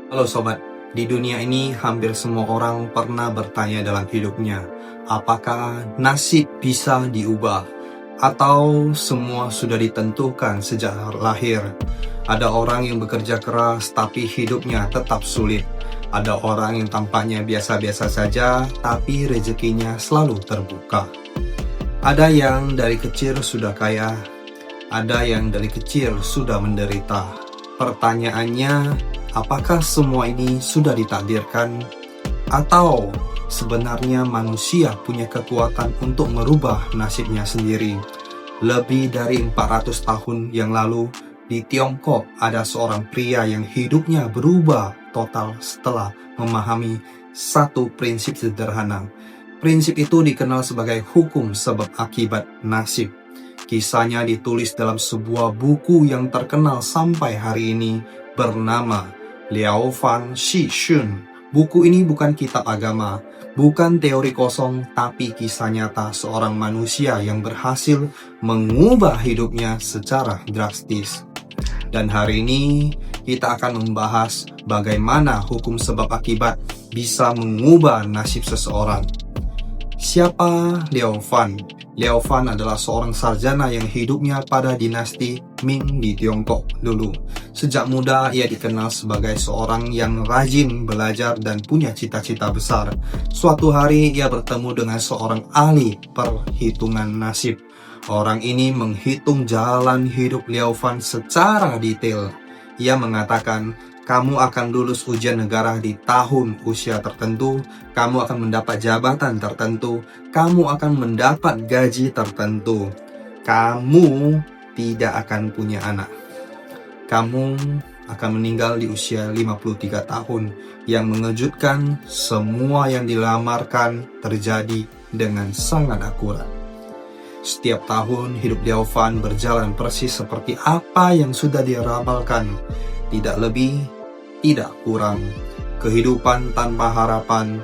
Halo sobat, di dunia ini hampir semua orang pernah bertanya dalam hidupnya, apakah nasib bisa diubah? Atau semua sudah ditentukan sejak lahir? Ada orang yang bekerja keras tapi hidupnya tetap sulit. Ada orang yang tampaknya biasa-biasa saja tapi rezekinya selalu terbuka. Ada yang dari kecil sudah kaya, ada yang dari kecil sudah menderita. Pertanyaannya, apakah semua ini sudah ditakdirkan? Atau sebenarnya manusia punya kekuatan untuk merubah nasibnya sendiri? Lebih dari 400 tahun yang lalu, di Tiongkok ada seorang pria yang hidupnya berubah total setelah memahami satu prinsip sederhana. Prinsip itu dikenal sebagai hukum sebab akibat nasib. Kisahnya ditulis dalam sebuah buku yang terkenal sampai hari ini bernama Liao Fan Shishun. Buku ini bukan kitab agama, bukan teori kosong, tapi kisah nyata seorang manusia yang berhasil mengubah hidupnya secara drastis. Dan hari ini kita akan membahas bagaimana hukum sebab akibat bisa mengubah nasib seseorang. Siapa Liao Fan? Liao Fan adalah seorang sarjana yang hidupnya pada dinasti Ming di Tiongkok dulu. Sejak muda ia dikenal sebagai seorang yang rajin belajar dan punya cita-cita besar. Suatu hari ia bertemu dengan seorang ahli perhitungan nasib. Orang ini menghitung jalan hidup Liao Fan secara detail. Ia mengatakan, kamu akan lulus ujian negara di tahun usia tertentu, kamu akan mendapat jabatan tertentu, kamu akan mendapat gaji tertentu, kamu tidak akan punya anak, kamu akan meninggal di usia 53 tahun. Yang mengejutkan, semua yang dilamarkan terjadi dengan sangat akurat. Setiap tahun hidup Liao Fan berjalan persis seperti apa yang sudah diramalkan. Tidak lebih, tidak kurang. Kehidupan tanpa harapan.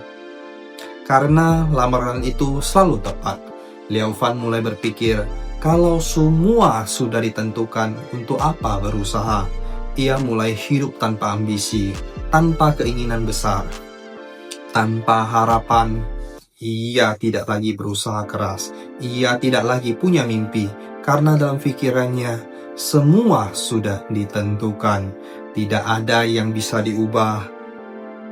Karena lamaran itu selalu tepat, Liao Fan mulai berpikir, kalau semua sudah ditentukan, untuk apa berusaha? Ia mulai hidup tanpa ambisi, tanpa keinginan besar, tanpa harapan. Ia tidak lagi berusaha keras. Ia tidak lagi punya mimpi, karena dalam pikirannya semua sudah ditentukan. Tidak ada yang bisa diubah.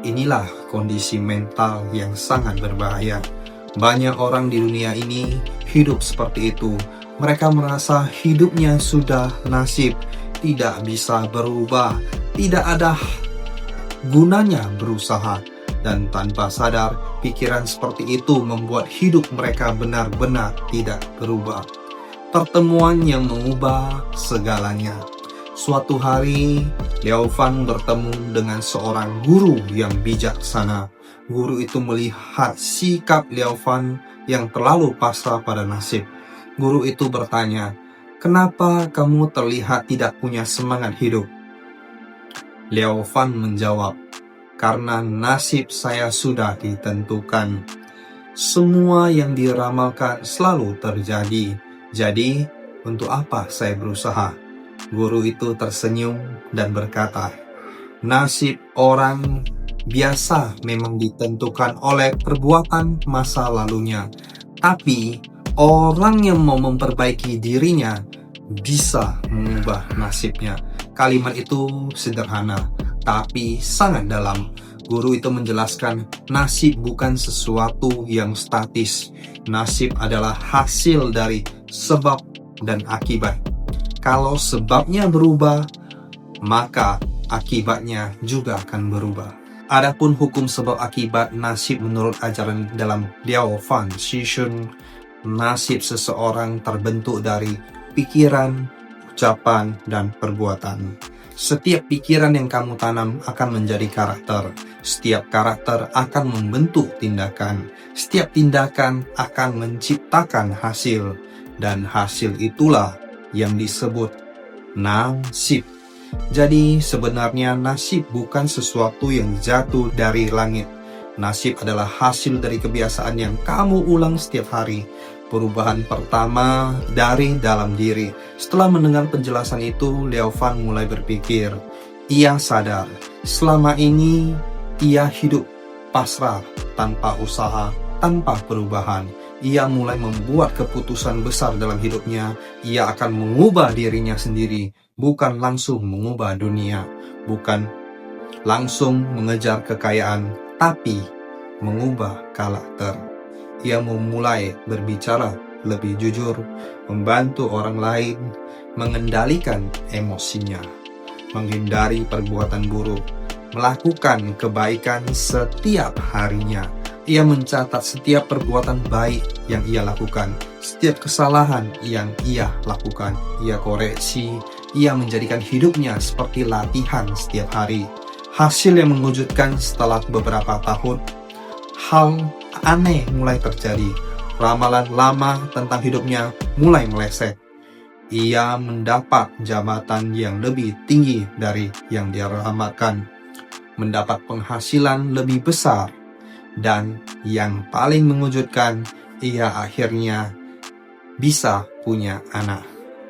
Inilah kondisi mental yang sangat berbahaya. Banyak orang di dunia ini hidup seperti itu. Mereka merasa hidupnya sudah nasib, tidak bisa berubah, tidak ada gunanya berusaha. Dan tanpa sadar, pikiran seperti itu membuat hidup mereka benar-benar tidak berubah. Pertemuan yang mengubah segalanya. Suatu hari, Liao Fan bertemu dengan seorang guru yang bijaksana. Guru itu melihat sikap Liao Fan yang terlalu pasrah pada nasib. Guru itu bertanya, "Kenapa kamu terlihat tidak punya semangat hidup?" Liao Fan menjawab, "Karena nasib saya sudah ditentukan. Semua yang diramalkan selalu terjadi. Jadi, untuk apa saya berusaha?" Guru itu tersenyum dan berkata, "Nasib orang biasa memang ditentukan oleh perbuatan masa lalunya. Tapi, orang yang mau memperbaiki dirinya bisa mengubah nasibnya." Kalimat itu sederhana, tapi sangat dalam. Guru itu menjelaskan, nasib bukan sesuatu yang statis. Nasib adalah hasil dari sebab dan akibat. Kalau sebabnya berubah, maka akibatnya juga akan berubah. Adapun hukum sebab akibat nasib menurut ajaran dalam Liao Fan Shishun, nasib seseorang terbentuk dari pikiran, ucapan, dan perbuatan. Setiap pikiran yang kamu tanam akan menjadi karakter. Setiap karakter akan membentuk tindakan. Setiap tindakan akan menciptakan hasil. Dan hasil itulah yang disebut nasib. Jadi sebenarnya nasib bukan sesuatu yang jatuh dari langit. Nasib adalah hasil dari kebiasaan yang kamu ulang setiap hari. Perubahan pertama dari dalam diri. Setelah mendengar penjelasan itu, Liao Fan mulai berpikir, Ia sadar selama ini ia hidup pasrah, tanpa usaha, tanpa perubahan. Ia mulai membuat keputusan besar dalam hidupnya. Ia akan mengubah dirinya sendiri, bukan langsung mengubah dunia, bukan langsung mengejar kekayaan, tapi mengubah karakter. Ia memulai berbicara lebih jujur, membantu orang lain, mengendalikan emosinya, menghindari perbuatan buruk, melakukan kebaikan setiap harinya. Ia mencatat setiap perbuatan baik yang ia lakukan, setiap kesalahan yang ia lakukan. Ia koreksi, ia menjadikan hidupnya seperti latihan setiap hari. Hasil yang mengejutkan, setelah beberapa tahun, hal aneh mulai terjadi. Ramalan lama tentang hidupnya mulai meleset. Ia mendapat jabatan yang lebih tinggi dari yang dia ramalkan, mendapat penghasilan lebih besar, dan yang paling mengejutkan, ia akhirnya bisa punya anak.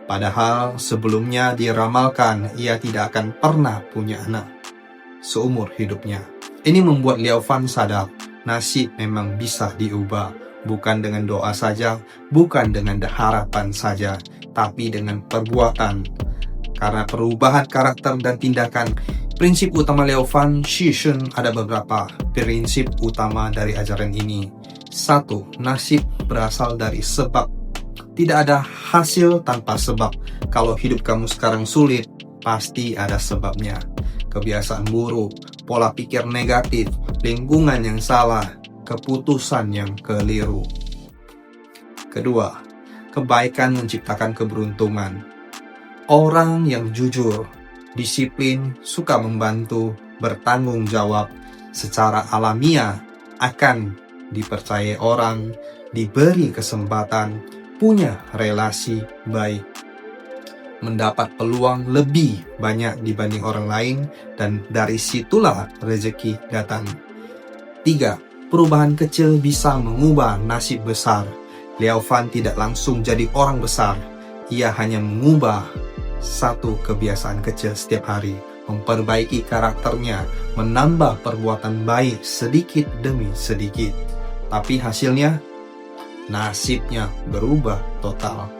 Padahal sebelumnya diramalkan ia tidak akan pernah punya anak seumur hidupnya. Ini membuat Liao Fan sadar, nasib memang bisa diubah, bukan dengan doa saja, bukan dengan harapan saja, tapi dengan perbuatan. Karena perubahan karakter dan tindakan. Prinsip utama Liao Fan Shishun, ada beberapa prinsip utama dari ajaran ini. 1. Nasib berasal dari sebab. Tidak ada hasil tanpa sebab. Kalau hidup kamu sekarang sulit, pasti ada sebabnya. Kebiasaan buruk, pola pikir negatif, lingkungan yang salah, keputusan yang keliru. Kedua, kebaikan menciptakan keberuntungan. Orang yang jujur, disiplin, suka membantu, bertanggung jawab, secara alamiah akan dipercayai orang, diberi kesempatan, punya relasi baik, mendapat peluang lebih banyak dibanding orang lain, dan dari situlah rezeki datang. 3. Perubahan kecil bisa mengubah nasib besar. Liao Fan tidak langsung jadi orang besar. Ia hanya mengubah satu kebiasaan kecil setiap hari, memperbaiki karakternya, menambah perbuatan baik sedikit demi sedikit. Tapi hasilnya, nasibnya berubah total.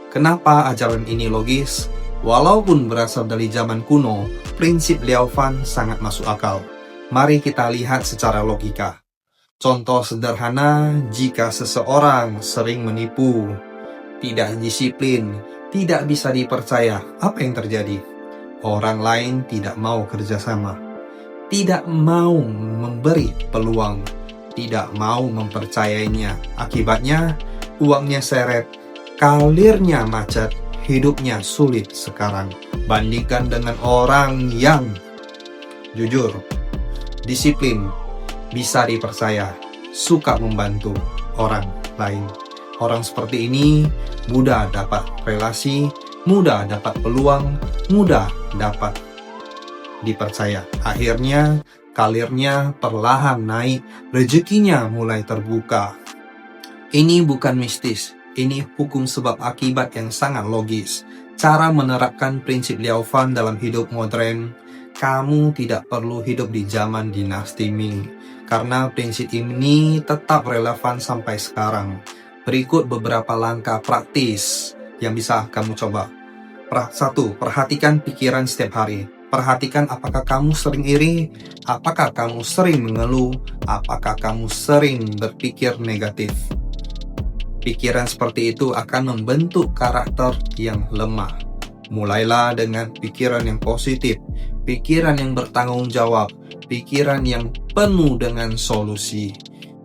Kenapa ajaran ini logis? Walaupun berasal dari zaman kuno, prinsip Liao Fan sangat masuk akal. Mari kita lihat secara logika. Contoh sederhana, jika seseorang sering menipu, tidak disiplin, tidak bisa dipercaya, apa yang terjadi? Orang lain tidak mau kerjasama, tidak mau memberi peluang, tidak mau mempercayainya. Akibatnya, uangnya seret, kalirnya macet, hidupnya sulit sekarang. Bandingkan dengan orang yang jujur, disiplin, bisa dipercaya, suka membantu orang lain. Orang seperti ini mudah dapat relasi, mudah dapat peluang, mudah dapat dipercaya. Akhirnya kalirnya perlahan naik, rezekinya mulai terbuka. Ini bukan mistis, ini hukum sebab akibat yang sangat logis. Cara menerapkan prinsip Liao Fan dalam hidup modern. Kamu tidak perlu hidup di zaman dinasti Ming, karena prinsip ini tetap relevan sampai sekarang. Berikut beberapa langkah praktis yang bisa kamu coba. 1. Perhatikan pikiran setiap hari. Perhatikan apakah kamu sering iri, apakah kamu sering mengeluh, apakah kamu sering berpikir negatif. Pikiran seperti itu akan membentuk karakter yang lemah. Mulailah dengan pikiran yang positif, pikiran yang bertanggung jawab, pikiran yang penuh dengan solusi.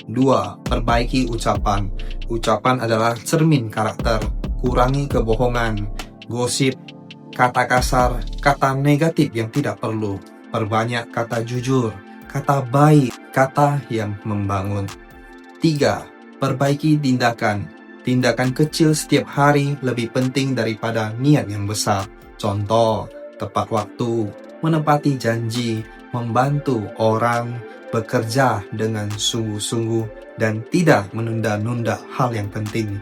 2. Perbaiki ucapan. Ucapan adalah cermin karakter. Kurangi kebohongan, gosip, kata kasar, kata negatif yang tidak perlu. Perbanyak kata jujur, kata baik, kata yang membangun. 3. Perbaiki tindakan. Tindakan kecil setiap hari lebih penting daripada niat yang besar. Contoh, tepat waktu, menepati janji, membantu orang, bekerja dengan sungguh-sungguh, dan tidak menunda-nunda hal yang penting.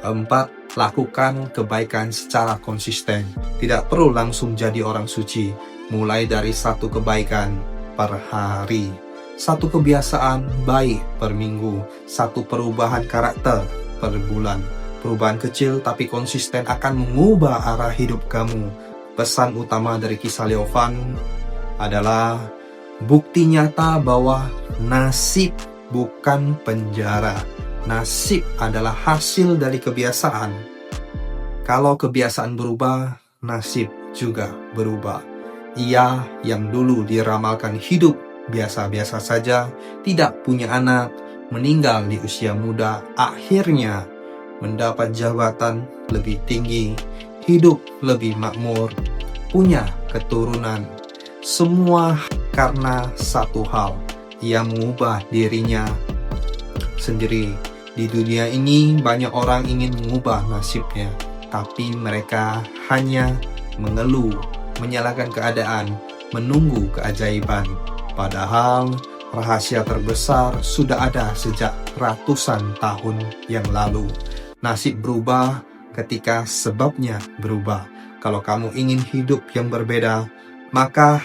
4. Lakukan kebaikan secara konsisten. Tidak perlu langsung jadi orang suci. mulai dari satu kebaikan per hari, satu kebiasaan baik per minggu, satu perubahan karakter per bulan. Perubahan kecil tapi konsisten akan mengubah arah hidup kamu. Pesan utama dari kisah Leovan adalah bukti nyata bahwa nasib bukan penjara. Nasib adalah hasil dari kebiasaan. Kalau kebiasaan berubah, nasib juga berubah. Ia yang dulu diramalkan hidup biasa-biasa saja, tidak punya anak, meninggal di usia muda, akhirnya mendapat jabatan lebih tinggi, hidup lebih makmur, punya keturunan. Semua karena satu hal, ia mengubah dirinya sendiri. Di dunia ini banyak orang ingin mengubah nasibnya, tapi mereka hanya mengeluh, menyalahkan keadaan, menunggu keajaiban. Padahal rahasia terbesar sudah ada sejak ratusan tahun yang lalu. Nasib berubah ketika sebabnya berubah. Kalau kamu ingin hidup yang berbeda, maka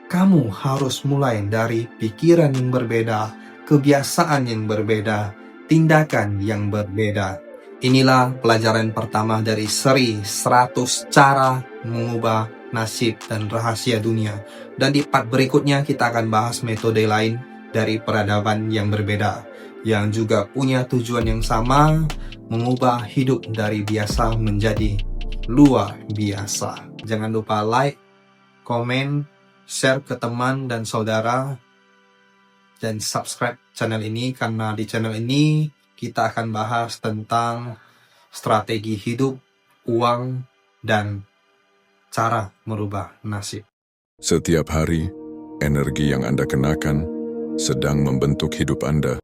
kamu harus mulai dari pikiran yang berbeda, kebiasaan yang berbeda, tindakan yang berbeda. Inilah pelajaran pertama dari seri 100 cara mengubah nasib dan rahasia dunia. Dan di part berikutnya kita akan bahas metode lain dari peradaban yang berbeda, yang juga punya tujuan yang sama, mengubah hidup dari biasa menjadi luar biasa. Jangan lupa like, komen, share ke teman dan saudara, dan subscribe channel ini, karena di channel ini kita akan bahas tentang strategi hidup, uang, dan cara merubah nasib. Setiap hari, energi yang Anda kenakan sedang membentuk hidup Anda.